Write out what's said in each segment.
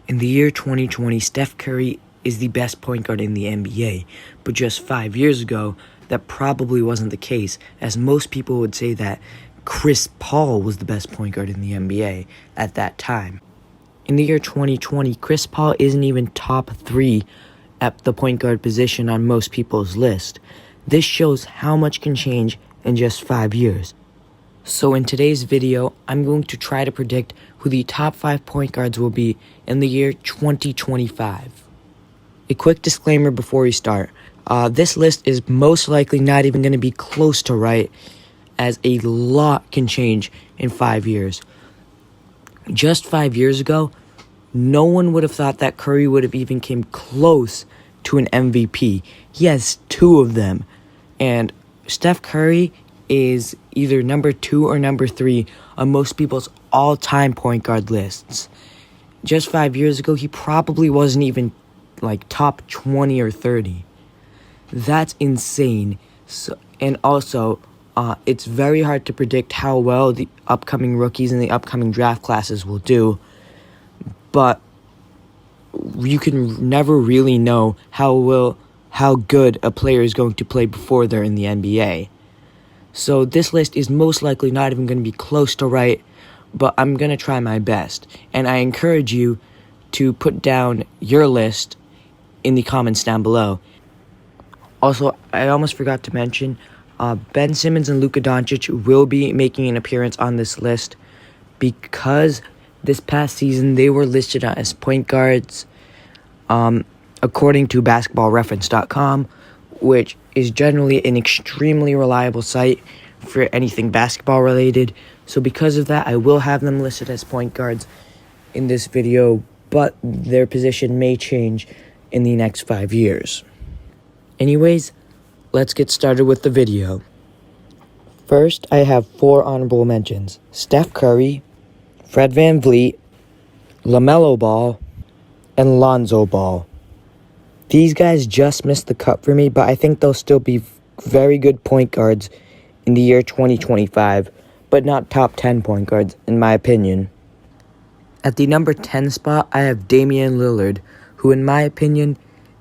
In the year 2020, Steph Curry is the best point guard in the NBA, but just 5 years ago, that probably wasn't the case, as most people would say that Chris Paul was the best point guard in the NBA at that time. In the year 2020, Chris Paul isn't even top 3 at the point guard position on most people's list. This shows how much can change in just 5 years. So in today's video, I'm going to try to predict who the top 5 point guards will be in the year 2025. A quick disclaimer before we start. This list is most likely not even going to be close to right, as a lot can change in 5 years. Just 5 years ago, no one would have thought that Curry would have even came close to an MVP. He has 2 of them, and Steph Curry is either number 2 or number 3 on most people's all-time point guard lists. Just 5 years ago, he probably wasn't even like top 20 or 30. That's insane. And also, it's very hard to predict how well the upcoming rookies and the upcoming draft classes will do, but you can never really know how good a player is going to play before they're in the NBA. So this list is most likely not even going to be close to right, but I'm going to try my best. And I encourage you to put down your list in the comments down below. Also, I almost forgot to mention, Ben Simmons and Luka Doncic will be making an appearance on this list because this past season they were listed as point guards, according to basketballreference.com, which is generally an extremely reliable site for anything basketball related. So because of that, I will have them listed as point guards in this video, but their position may change in the next 5 years. Anyways, let's get started with the video. First, I have 4 honorable mentions: Steph Curry, Fred VanVleet, LaMelo Ball, and Lonzo Ball. These guys just missed the cut for me, but I think they'll still be very good point guards in the year 2025, but not top 10 point guards, in my opinion. At the number 10 spot, I have Damian Lillard, who in my opinion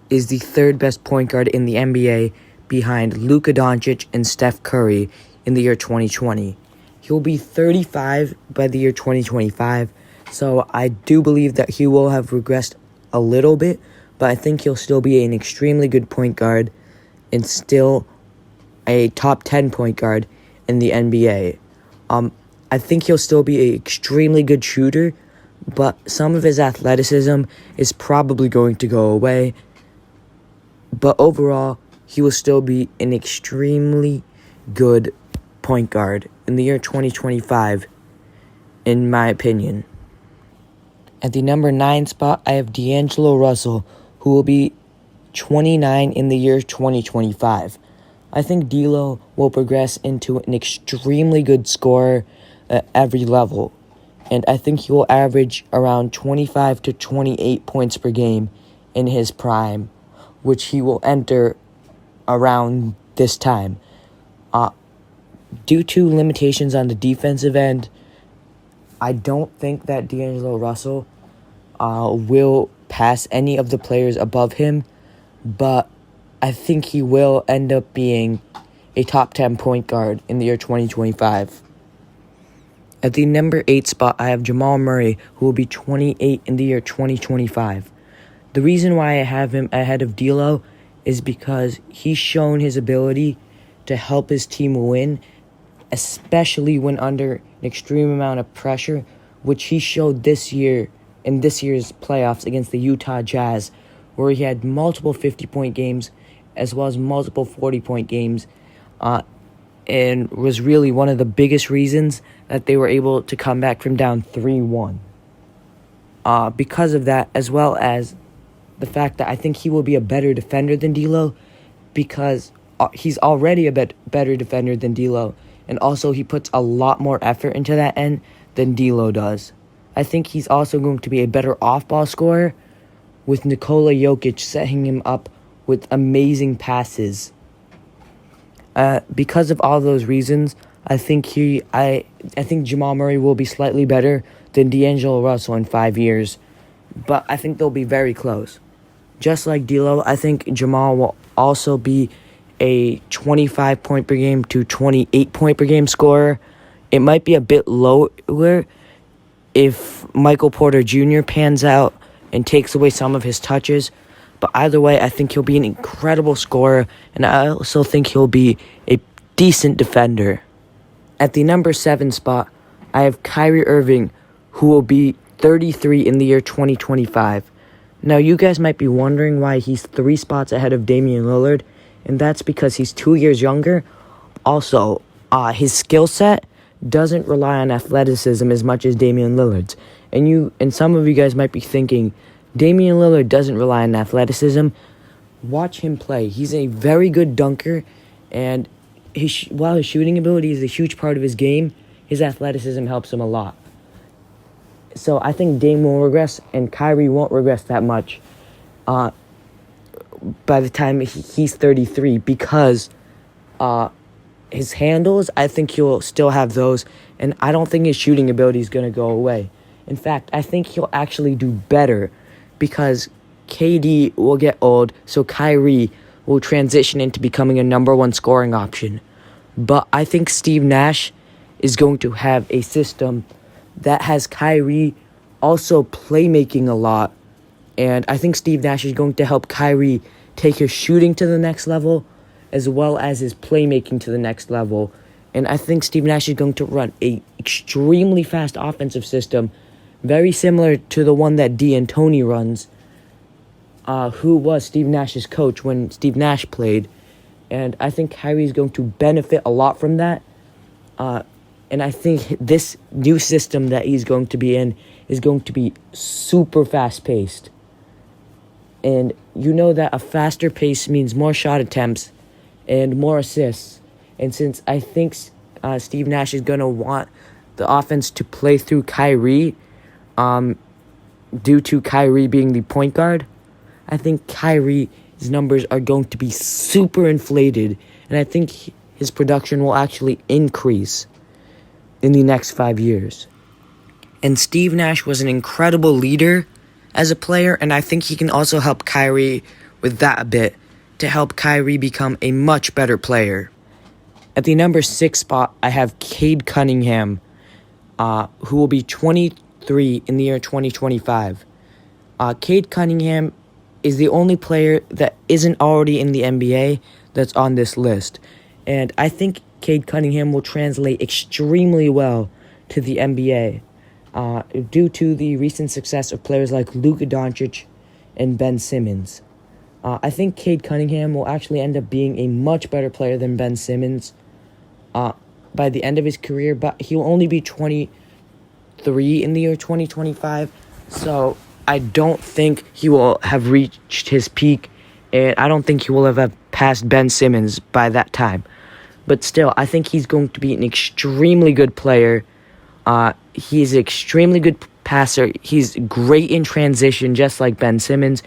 is the 3rd best point guard in the NBA behind Luka Doncic and Steph Curry in the year 2020. He will be 35 by the year 2025, so I do believe that he will have regressed a little bit, but I think he'll still be an extremely good point guard and still a top 10 point guard in the NBA. I think he'll still be an extremely good shooter, but some of his athleticism is probably going to go away. But overall, he will still be an extremely good point guard in the year 2025, in my opinion. At the number 9 spot, I have D'Angelo Russell, who will be 29 in the year 2025. I think D'Lo will progress into an extremely good scorer at every level, and I think he will average around 25 to 28 points per game in his prime, which he will enter around this time. Due to limitations on the defensive end, I don't think that D'Angelo Russell will pass any of the players above him, but I think he will end up being a top 10 point guard in the year 2025. At the number 8 spot, I have Jamal Murray, who will be 28 in the year 2025. The reason why I have him ahead of D'Lo is because he's shown his ability to help his team win, especially when under an extreme amount of pressure, which he showed this year in this year's playoffs against the Utah Jazz, where he had multiple 50-point games as well as multiple 40-point games, and was really one of the biggest reasons that they were able to come back from down 3-1. Because of that, as well as the fact that I think he will be a better defender than D'Lo, because he's already a better defender than D'Lo, and also he puts a lot more effort into that end than D'Lo does. I think he's also going to be a better off-ball scorer, with Nikola Jokic setting him up with amazing passes. Because of all those reasons, I think Jamal Murray will be slightly better than D'Angelo Russell in 5 years. but I think they'll be very close. Just like D'Lo, I think Jamal will also be a 25 point per game to 28 point per game scorer. It might be a bit lower if Michael Porter Jr. pans out and takes away some of his touches. But either way, I think he'll be an incredible scorer, and I also think he'll be a decent defender. At the number 7 spot, I have Kyrie Irving, who will be 33 in the year 2025. Now, you guys might be wondering why he's 3 spots ahead of Damian Lillard, and that's because he's 2 years younger. Also, his skill set doesn't rely on athleticism as much as Damian Lillard's. And some of you guys might be thinking, Damian Lillard doesn't rely on athleticism. Watch him play. He's a very good dunker, and while his shooting ability is a huge part of his game, his athleticism helps him a lot. So I think Dame will regress, and Kyrie won't regress that much by the time he's 33, because his handles, I think he'll still have those, and I don't think his shooting ability is going to go away. In fact, I think he'll actually do better, because KD will get old, so Kyrie will transition into becoming a number 1 scoring option. But I think Steve Nash is going to have a system that has Kyrie also playmaking a lot. And I think Steve Nash is going to help Kyrie take his shooting to the next level, as well as his playmaking to the next level. And I think Steve Nash is going to run a extremely fast offensive system, very similar to the one that D'Antoni runs, who was Steve Nash's coach when Steve Nash played. And I think Kyrie is going to benefit a lot from that. And I think this new system that he's going to be in is going to be super fast-paced. And you know that a faster pace means more shot attempts and more assists. And since I think Steve Nash is going to want the offense to play through Kyrie, due to Kyrie being the point guard, I think Kyrie's numbers are going to be super inflated. And I think his production will actually increase in the next 5 years. And Steve Nash was an incredible leader as a player, and I think he can also help Kyrie with that a bit, to help Kyrie become a much better player. At the number 6 spot, I have Cade Cunningham, who will be 23 in the year 2025. Cade Cunningham is the only player that isn't already in the NBA that's on this list. And I think Cade Cunningham will translate extremely well to the NBA due to the recent success of players like Luka Doncic and Ben Simmons. I think Cade Cunningham will actually end up being a much better player than Ben Simmons by the end of his career, but he'll only be 23 in the year 2025, so I don't think he will have reached his peak, and I don't think he will have passed Ben Simmons by that time. But still, I think he's going to be an extremely good player. He's an extremely good passer. He's great in transition, just like Ben Simmons.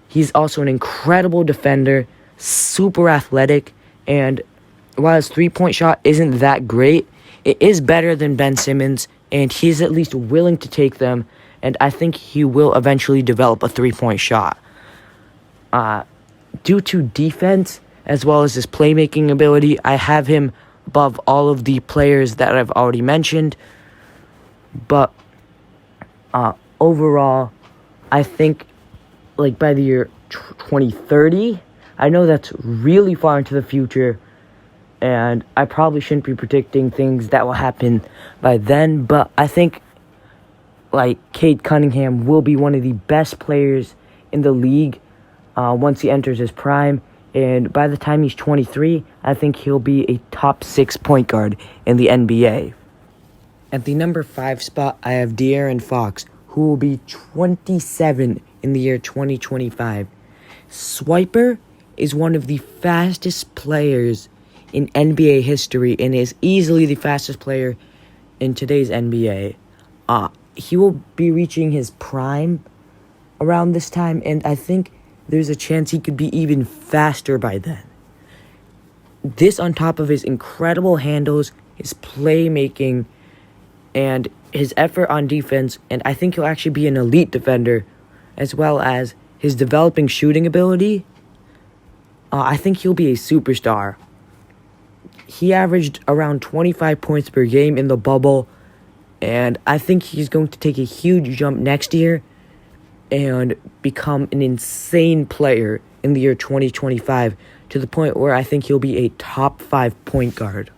He's also an incredible defender, super athletic, and while his three-point shot isn't that great, it is better than Ben Simmons, and he's at least willing to take them, and I think he will eventually develop a three-point shot. Due to defense, as well as his playmaking ability, I have him above all of the players that I've already mentioned. But overall, I think like by the year 2030, I know that's really far into the future, and I probably shouldn't be predicting things that will happen by then, but I think like Cade Cunningham will be one of the best players in the league once he enters his prime. And by the time he's 23, I think he'll be a top 6 point guard in the NBA. At the number 5 spot, I have De'Aaron Fox, who will be 27 in the year 2025. Swiper is one of the fastest players in NBA history and is easily the fastest player in today's NBA. He will be reaching his prime around this time, and I think there's a chance he could be even faster by then. This on top of his incredible handles, his playmaking, and his effort on defense, and I think he'll actually be an elite defender, as well as his developing shooting ability, I think he'll be a superstar. He averaged around 25 points per game in the bubble, and I think he's going to take a huge jump next year and become an insane player in the year 2025, to the point where I think he'll be a top 5 point guard.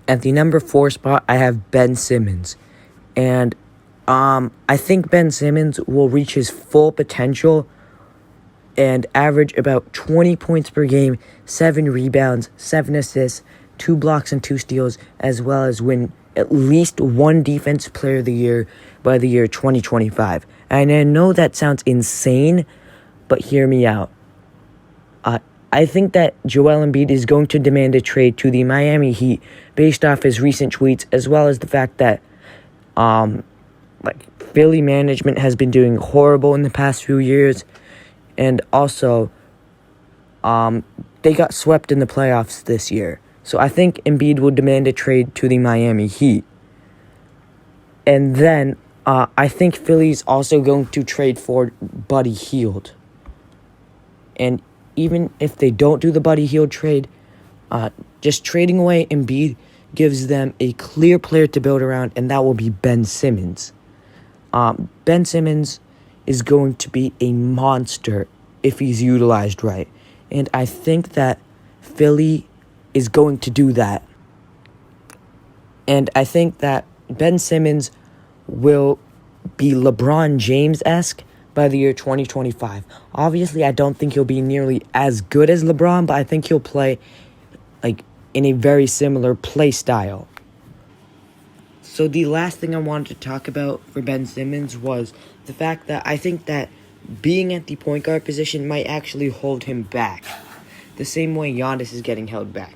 At the number 4 spot, I have Ben Simmons. And I think Ben Simmons will reach his full potential and average about 20 points per game, 7 rebounds, 7 assists, 2 blocks and 2 steals, as well as win at least one Defensive Player of the Year by the year 2025. And I know that sounds insane, but hear me out. I think that Joel Embiid is going to demand a trade to the Miami Heat based off his recent tweets, as well as the fact that Philly management has been doing horrible in the past few years, and also they got swept in the playoffs this year. So I think Embiid will demand a trade to the Miami Heat. And then I think Philly's also going to trade for Buddy Hield. And even if they don't do the Buddy Hield trade, just trading away Embiid gives them a clear player to build around, and that will be Ben Simmons. Ben Simmons is going to be a monster if he's utilized right. And I think that Philly is going to do that. And I think that Ben Simmons will be LeBron James-esque by the year 2025. Obviously, I don't think he'll be nearly as good as LeBron, but I think he'll play in a very similar play style. So the last thing I wanted to talk about for Ben Simmons was the fact that I think that being at the point guard position might actually hold him back, the same way Giannis is getting held back.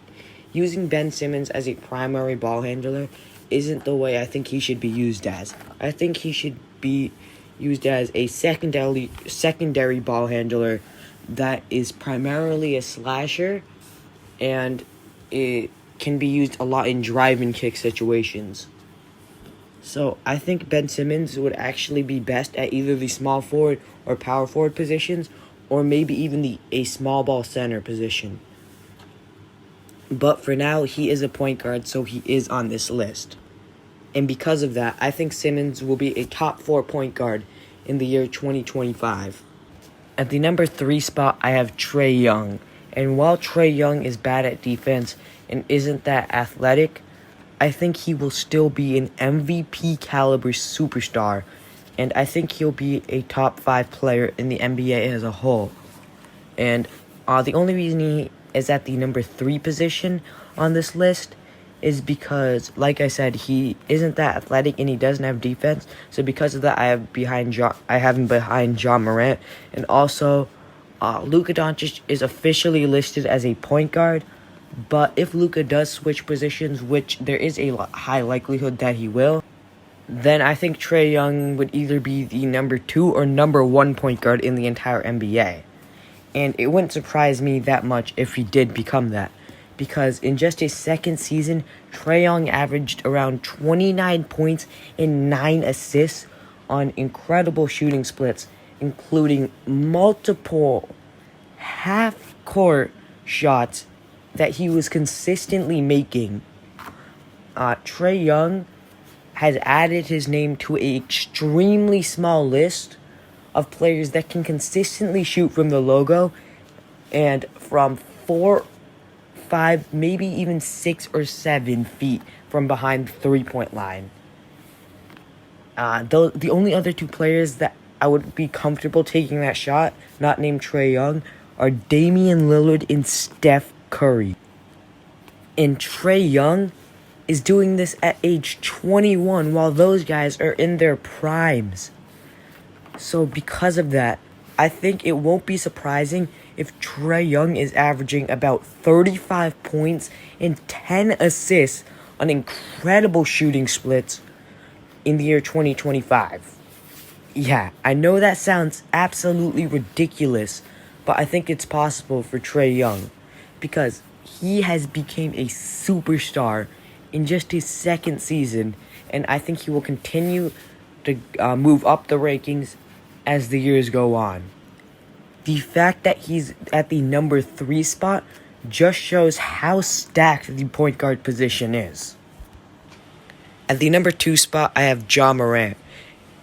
Using Ben Simmons as a primary ball handler isn't the way I think he should be used as. I think he should be used as a secondary ball handler that is primarily a slasher, and it can be used a lot in drive and kick situations. So I think Ben Simmons would actually be best at either the small forward or power forward positions, or maybe even a small ball center position. But for now, he is a point guard, so he is on this list. And because of that, I think Simmons will be a top 4 point guard in the year 2025. At the number 3 spot, I have Trae Young. And while Trae Young is bad at defense and isn't that athletic, I think he will still be an MVP caliber superstar. And I think he'll be a top 5 player in the NBA as a whole. And the only reason he is at the number 3 position on this list is because, like I said, he isn't that athletic and he doesn't have defense. So because of that, I have him behind Ja Morant. And also, Luka Doncic is officially listed as a point guard. But if Luka does switch positions, which there is a high likelihood that he will, then I think Trae Young would either be the number 2 or number 1 point guard in the entire NBA. And it wouldn't surprise me that much if he did become that, because in just his second season, Trae Young averaged around 29 points and 9 assists on incredible shooting splits, including multiple half-court shots that he was consistently making. Trae Young has added his name to an extremely small list of players that can consistently shoot from the logo and from 4, 5, maybe even 6 or 7 feet from behind the three-point line. The only other 2 players that I would be comfortable taking that shot, not named Trae Young, are Damian Lillard and Steph Curry. And Trae Young is doing this at age 21 while those guys are in their primes. So because of that, I think it won't be surprising if Trae Young is averaging about 35 points and 10 assists on incredible shooting splits in the year 2025. Yeah, I know that sounds absolutely ridiculous, but I think it's possible for Trae Young because he has become a superstar in just his second season, and I think he will continue to move up the rankings as the years go on. The fact that he's at the number 3 spot just shows how stacked the point guard position is. At the number 2 spot, I have Ja Morant.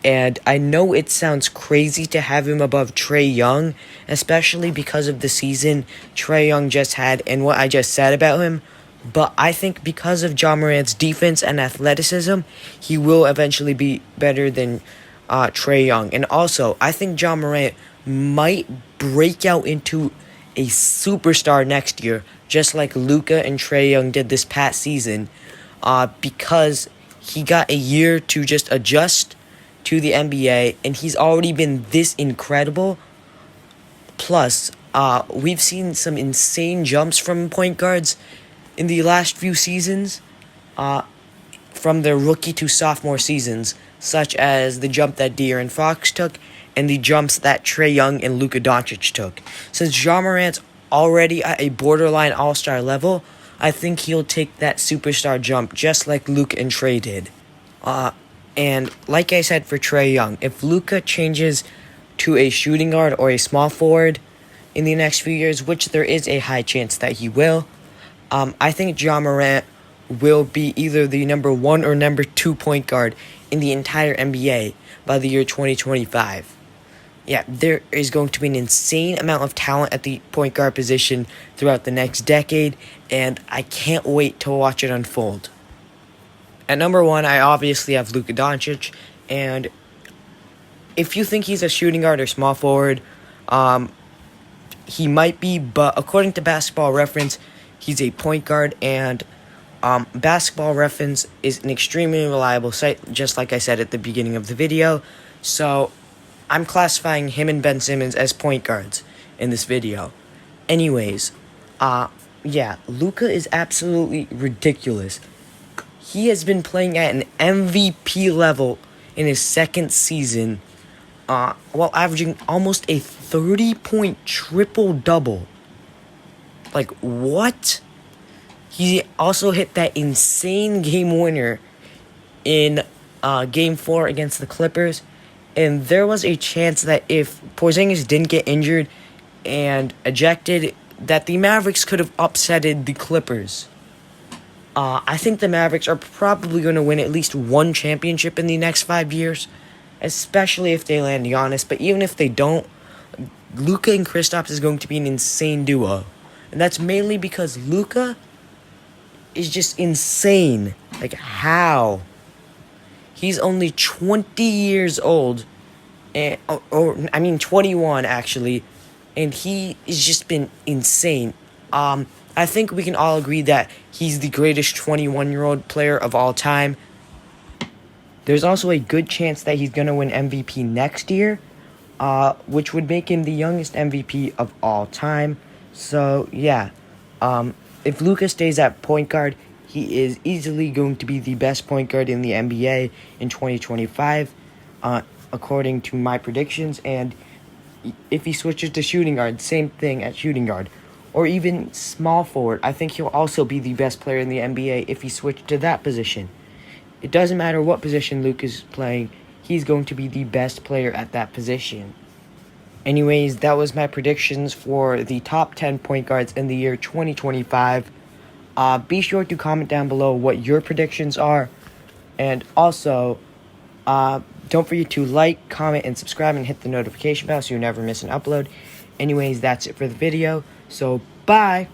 And I know it sounds crazy to have him above Trae Young, especially because of the season Trae Young just had and what I just said about him. But I think because of Ja Morant's defense and athleticism, he will eventually be better than Trae Young. And also, I think Ja Morant might break out into a superstar next year, just like Luka and Trae Young did this past season, because he got a year to just adjust to the NBA, and he's already been this incredible. Plus, we've seen some insane jumps from point guards in the last few seasons, from their rookie to sophomore seasons, such as the jump that De'Aaron Fox took and the jumps that Trae Young and Luka Doncic took. Since Ja Morant's already at a borderline all-star level, I think he'll take that superstar jump just like Luka and Trae did. And like I said for Trae Young, if Luka changes to a shooting guard or a small forward in the next few years, which there is a high chance that he will, I think Ja Morant will be either the number 1 or number 2 point guard in the entire NBA by the year 2025. Yeah, there is going to be an insane amount of talent at the point guard position throughout the next decade, and I can't wait to watch it unfold. At number 1, I obviously have Luka Doncic, and if you think he's a shooting guard or small forward, he might be, but according to Basketball Reference, he's a point guard, and Basketball Reference is an extremely reliable site, just like I said at the beginning of the video, so I'm classifying him and Ben Simmons as point guards in this video. Anyways, yeah, Luka is absolutely ridiculous. He has been playing at an MVP level in his second season, while averaging almost a 30-point triple-double. Like, what? He also hit that insane game winner in Game 4 against the Clippers, and there was a chance that if Porzingis didn't get injured and ejected, that the Mavericks could have upsetted the Clippers. I think the Mavericks are probably going to win at least one championship in the next 5 years, especially if they land Giannis. But even if they don't, Luka and Kristaps is going to be an insane duo. And that's mainly because Luka is just insane. Like, how? He's only 20 years old, and, 21 actually, and he has just been insane. I think we can all agree that he's the greatest 21-year-old player of all time. There's also a good chance that he's going to win MVP next year, which would make him the youngest MVP of all time. So, yeah, if Luka stays at point guard, he is easily going to be the best point guard in the NBA in 2025, according to my predictions. And if he switches to shooting guard, same thing at shooting guard. Or even small forward, I think he'll also be the best player in the NBA if he switched to that position. It doesn't matter what position Luka is playing, he's going to be the best player at that position. Anyways, that was my predictions for the top 10 point guards in the year 2025. Be sure to comment down below what your predictions are. And also, don't forget to like, comment, and subscribe, and hit the notification bell so you never miss an upload. Anyways, that's it for the video. So, bye!